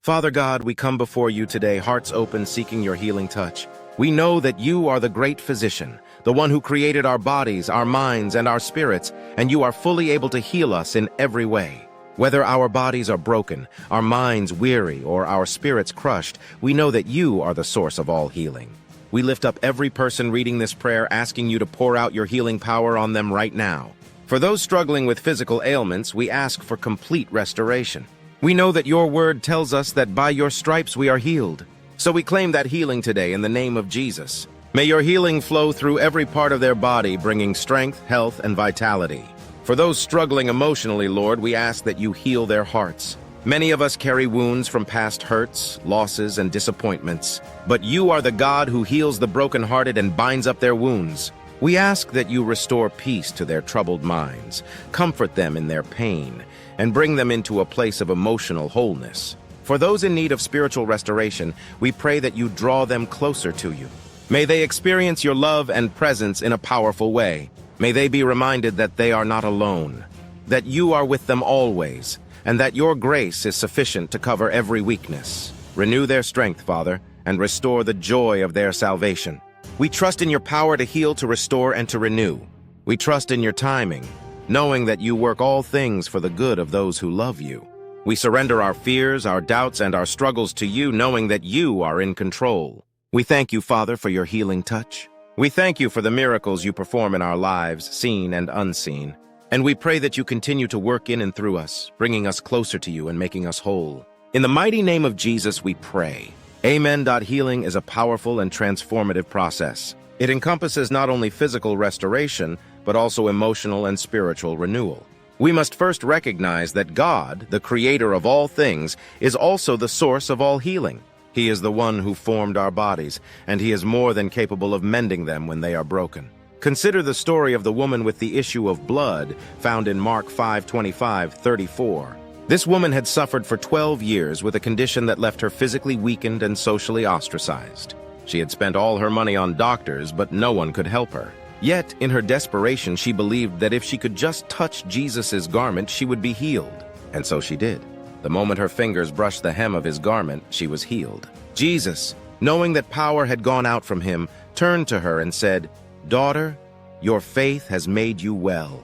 Father God, we come before you today, hearts open, seeking your healing touch. We know that you are the great physician, the one who created our bodies, our minds, and our spirits, and you are fully able to heal us in every way. Whether our bodies are broken, our minds weary, or our spirits crushed, we know that you are the source of all healing. We lift up every person reading this prayer, asking you to pour out your healing power on them right now. For those struggling with physical ailments, we ask for complete restoration. We know that your word tells us that by your stripes we are healed. So we claim that healing today in the name of Jesus. May your healing flow through every part of their body, bringing strength, health, and vitality. For those struggling emotionally, Lord, we ask that you heal their hearts. Many of us carry wounds from past hurts, losses, and disappointments. But you are the God who heals the brokenhearted and binds up their wounds. We ask that you restore peace to their troubled minds, comfort them in their pain, and bring them into a place of emotional wholeness. For those in need of spiritual restoration, we pray that you draw them closer to you. May they experience your love and presence in a powerful way. May they be reminded that they are not alone, that you are with them always, and that your grace is sufficient to cover every weakness. Renew their strength, Father, and restore the joy of their salvation. We trust in your power to heal, to restore, and to renew. We trust in your timing, knowing that you work all things for the good of those who love you. We surrender our fears, our doubts, and our struggles to you, knowing that you are in control. We thank you, Father, for your healing touch. We thank you for the miracles you perform in our lives, seen and unseen. And we pray that you continue to work in and through us, bringing us closer to you and making us whole. In the mighty name of Jesus, we pray. Amen. Healing is a powerful and transformative process. It encompasses not only physical restoration, but also emotional and spiritual renewal. We must first recognize that God, the creator of all things, is also the source of all healing. He is the one who formed our bodies, and he is more than capable of mending them when they are broken. Consider the story of the woman with the issue of blood found in Mark 5:25-34. This woman had suffered for 12 years with a condition that left her physically weakened and socially ostracized. She had spent all her money on doctors, but no one could help her. Yet, in her desperation, she believed that if she could just touch Jesus' garment, she would be healed. And so she did. The moment her fingers brushed the hem of his garment, she was healed. Jesus, knowing that power had gone out from him, turned to her and said, "Daughter, your faith has made you well."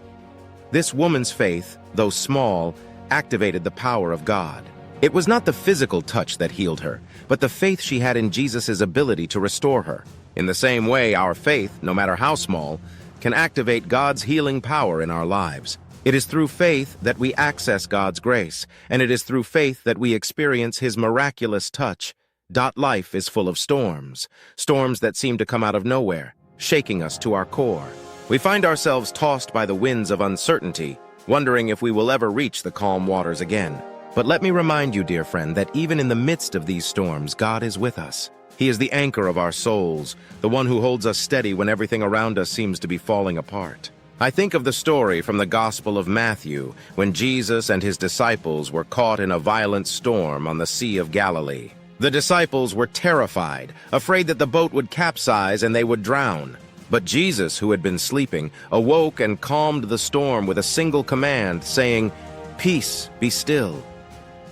This woman's faith, though small, activated the power of God. It was not the physical touch that healed her, but the faith she had in Jesus' ability to restore her. In the same way, our faith, no matter how small, can activate God's healing power in our lives. It is through faith that we access God's grace, and it is through faith that we experience his miraculous touch. Life is full of storms that seem to come out of nowhere, shaking us to our core. We find ourselves tossed by the winds of uncertainty, wondering if we will ever reach the calm waters again. But let me remind you, dear friend, that even in the midst of these storms, God is with us. He is the anchor of our souls, the one who holds us steady when everything around us seems to be falling apart. I think of the story from the Gospel of Matthew, when Jesus and his disciples were caught in a violent storm on the Sea of Galilee. The disciples were terrified, afraid that the boat would capsize and they would drown. But Jesus, who had been sleeping, awoke and calmed the storm with a single command, saying, "Peace, be still."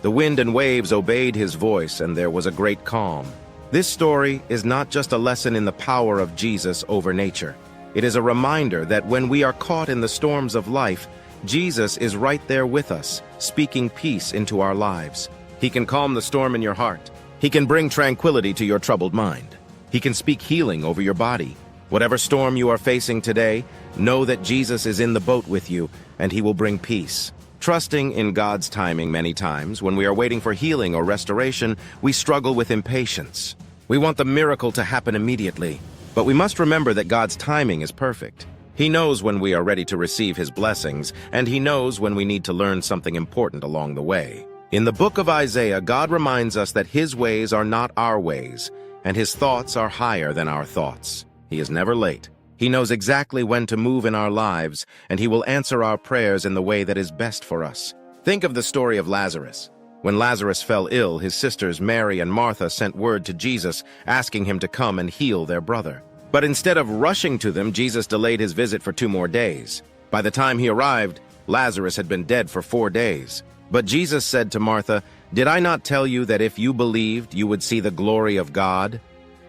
The wind and waves obeyed his voice, and there was a great calm. This story is not just a lesson in the power of Jesus over nature. It is a reminder that when we are caught in the storms of life, Jesus is right there with us, speaking peace into our lives. He can calm the storm in your heart. He can bring tranquility to your troubled mind. He can speak healing over your body. Whatever storm you are facing today, know that Jesus is in the boat with you, and he will bring peace. Trusting in God's timing many times, when we are waiting for healing or restoration, we struggle with impatience. We want the miracle to happen immediately, but we must remember that God's timing is perfect. He knows when we are ready to receive his blessings, and he knows when we need to learn something important along the way. In the book of Isaiah, God reminds us that his ways are not our ways, and his thoughts are higher than our thoughts. He is never late. He knows exactly when to move in our lives, and he will answer our prayers in the way that is best for us. Think of the story of Lazarus. When Lazarus fell ill, his sisters Mary and Martha sent word to Jesus, asking him to come and heal their brother. But instead of rushing to them, Jesus delayed his visit for 2 more days. By the time he arrived, Lazarus had been dead for 4 days. But Jesus said to Martha, Did I not tell you that if you believed, you would see the glory of God?"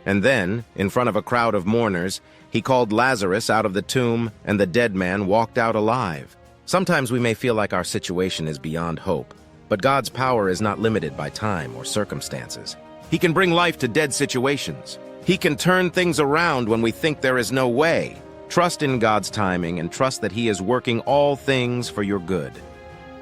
And then, in front of a crowd of mourners, he called Lazarus out of the tomb, and the dead man walked out alive. Sometimes we may feel like our situation is beyond hope, but God's power is not limited by time or circumstances. He can bring life to dead situations. He can turn things around when we think there is no way. Trust in God's timing and trust that He is working all things for your good.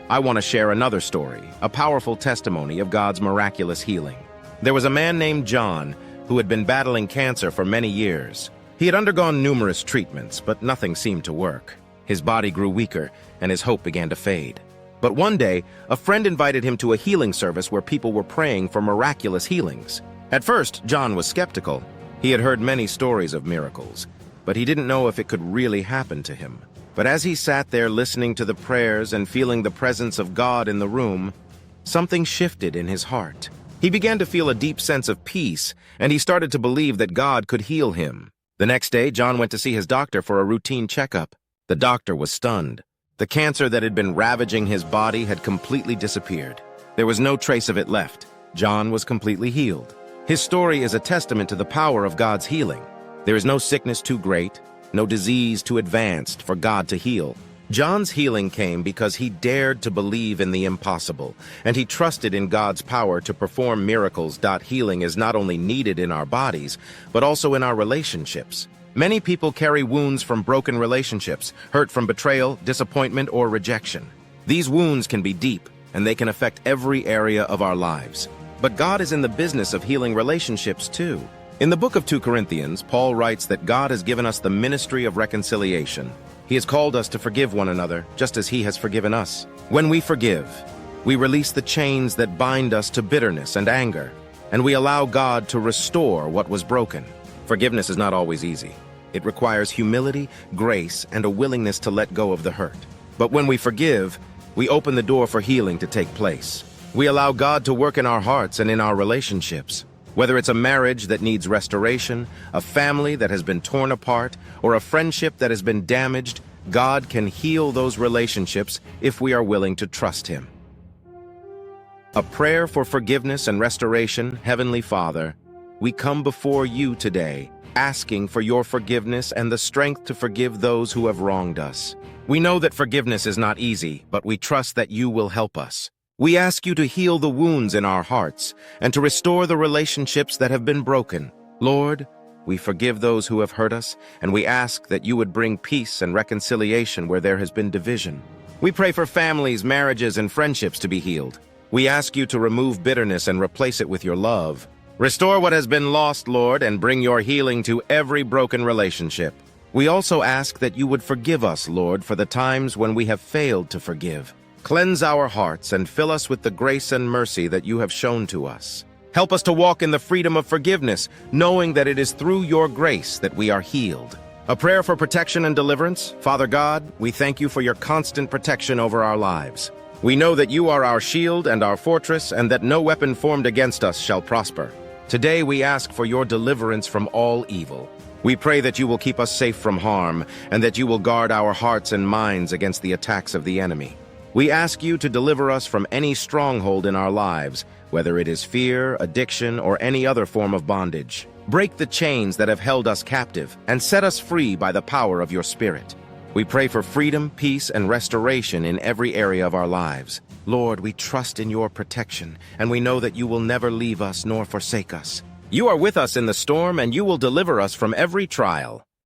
I want to share another story, a powerful testimony of God's miraculous healing. There was a man named John who had been battling cancer for many years. He had undergone numerous treatments, but nothing seemed to work. His body grew weaker, and his hope began to fade. But one day, a friend invited him to a healing service where people were praying for miraculous healings. At first, John was skeptical. He had heard many stories of miracles, but he didn't know if it could really happen to him. But as he sat there listening to the prayers and feeling the presence of God in the room, something shifted in his heart. He began to feel a deep sense of peace, and he started to believe that God could heal him. The next day, John went to see his doctor for a routine checkup. The doctor was stunned. The cancer that had been ravaging his body had completely disappeared. There was no trace of it left. John was completely healed. His story is a testament to the power of God's healing. There is no sickness too great, no disease too advanced for God to heal. John's healing came because he dared to believe in the impossible, and he trusted in God's power to perform miracles. Healing is not only needed in our bodies, but also in our relationships. Many people carry wounds from broken relationships, hurt from betrayal, disappointment, or rejection. These wounds can be deep, and they can affect every area of our lives. But God is in the business of healing relationships too. In the book of 2 Corinthians, Paul writes that God has given us the ministry of reconciliation. He has called us to forgive one another, just as He has forgiven us. When we forgive, we release the chains that bind us to bitterness and anger, and we allow God to restore what was broken. Forgiveness is not always easy. It requires humility, grace, and a willingness to let go of the hurt. But when we forgive, we open the door for healing to take place. We allow God to work in our hearts and in our relationships. Whether it's a marriage that needs restoration, a family that has been torn apart, or a friendship that has been damaged, God can heal those relationships if we are willing to trust Him. A prayer for forgiveness and restoration. Heavenly Father, we come before you today, asking for your forgiveness and the strength to forgive those who have wronged us. We know that forgiveness is not easy, but we trust that you will help us. We ask you to heal the wounds in our hearts and to restore the relationships that have been broken. Lord, we forgive those who have hurt us, and we ask that you would bring peace and reconciliation where there has been division. We pray for families, marriages, and friendships to be healed. We ask you to remove bitterness and replace it with your love. Restore what has been lost, Lord, and bring your healing to every broken relationship. We also ask that you would forgive us, Lord, for the times when we have failed to forgive. Cleanse our hearts and fill us with the grace and mercy that you have shown to us. Help us to walk in the freedom of forgiveness, knowing that it is through your grace that we are healed. A prayer for protection and deliverance. Father God, we thank you for your constant protection over our lives. We know that you are our shield and our fortress, and that no weapon formed against us shall prosper. Today we ask for your deliverance from all evil. We pray that you will keep us safe from harm, and that you will guard our hearts and minds against the attacks of the enemy. We ask you to deliver us from any stronghold in our lives, whether it is fear, addiction, or any other form of bondage. Break the chains that have held us captive, and set us free by the power of your Spirit. We pray for freedom, peace, and restoration in every area of our lives. Lord, we trust in your protection, and we know that you will never leave us nor forsake us. You are with us in the storm, and you will deliver us from every trial.